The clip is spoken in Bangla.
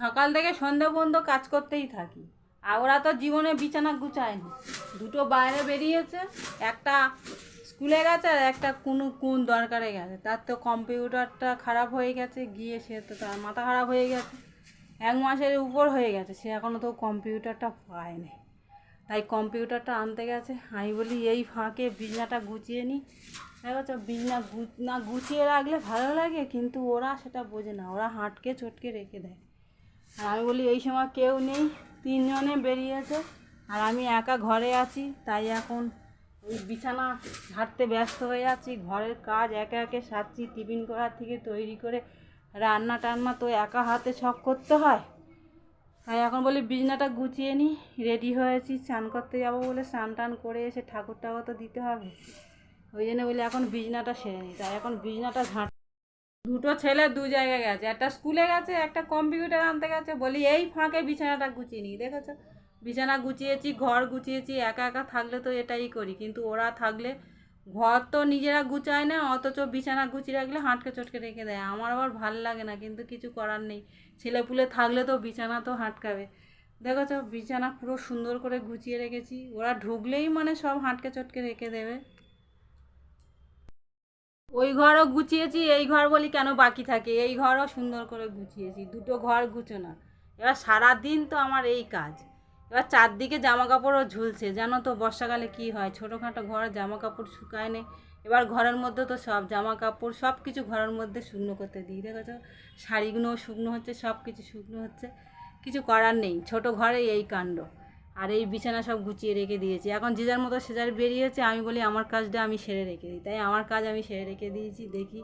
সকাল থেকে সন্ধ্যা পর্যন্ত কাজ করতেই থাকি, আর ওরা তো জীবনে বিছানা গুছায়নি। দুটো বাইরে বেরিয়েছে, একটা স্কুলে গেছে আর একটা কোন দরকারে গেছে। তার তো কম্পিউটারটা খারাপ হয়ে গেছে, গিয়ে সে তো তার মাথা খারাপ হয়ে গেছে, 1 মাসের উপর হয়ে গেছে, সে এখনও তো কম্পিউটারটা পায়নি। তাই কম্পিউটারটা আনতে গেছে। আমি বলি এই ফাঁকে বিছানাটা গুছিয়ে নিই। দেখো বিছানা না গুছিয়ে রাখলে ভালো লাগে, কিন্তু ওরা সেটা বোঝে না, ওরা হাঁটকে চটকে রেখে দেয়। আর আমি বলি এই সময় কেউ নেই, 3জনে বেরিয়েছে আর আমি একা ঘরে আছি, তাই এখন ওই বিছানা ঝাড়তে ব্যস্ত হয়ে আছি। ঘরের কাজ একে একে সারছি, টিফিন করার থেকে তৈরি করে রান্না টান্না তো একা হাতে সব করতে হয়। তাই এখন বলি বিছানাটা গুছিয়ে নিই। রেডি হয়েছি, স্নান করতে যাবো বলে, স্নান টান করে এসে ঠাকুর টাকুর তো দিতে হবে, ওই জন্য বলি এখন বিছানাটা সেরে নিই। তাই এখন বিছানাটা ঝাঁট। দুটো ছেলে দু জায়গায় গেছে, একটা স্কুলে গেছে, একটা কম্পিউটার আনতে গেছে। বলি এই ফাঁকে বিছানাটা গুছিয়ে নিই। দেখেছো, বিছানা গুছিয়েছি, ঘর গুছিয়েছি। একা একা থাকলে তো এটাই করি, কিন্তু ওরা থাকলে ঘর তো নিজেরা গুছায় না, অথচ বিছানা গুছিয়ে রাখলে হাঁটকে চটকে রেখে দেয়। আমার আবার ভাল লাগে না, কিন্তু কিছু করার নেই, ছেলেপুলে থাকলে তো বিছানা তো হাঁটকাবে। দেখেছো বিছানা পুরো সুন্দর করে গুছিয়ে রেখেছি, ওরা ঢুকলেই মানে সব হাঁটকে চটকে রেখে দেবে। ওই ঘরও গুছিয়েছি, এই ঘর বলি কেন বাকি থাকে, এই ঘরও সুন্দর করে গুছিয়েছি, দুটো ঘর গুছোনো। এবার সারাদিন তো আমার এই কাজ। এবার চারদিকে জামা কাপড়ও ঝুলছে, জানো তো বর্ষাকালে কি হয়, ছোটোখাটো ঘরে জামা কাপড় শুকায় নেই। এবার ঘরের মধ্যে তো সব জামা কাপড় সব কিছু ঘরের মধ্যে শুকনো করতে দিই। দেখেছো শাড়িগুলোও শুকনো হচ্ছে, সব কিছু শুকনো হচ্ছে, কিছু করার নেই, ছোটো ঘরে এই কাণ্ড। আর এই বিছানা সব গুছিয়ে রেখে দিয়েছি। এখন যে যার মতো সে যার বেরিয়েছে, আমি বলি আমার কাজটা আমি সেরে রেখে দিই, তাই আমার কাজ আমি সেরে রেখে দিয়েছি। দেখি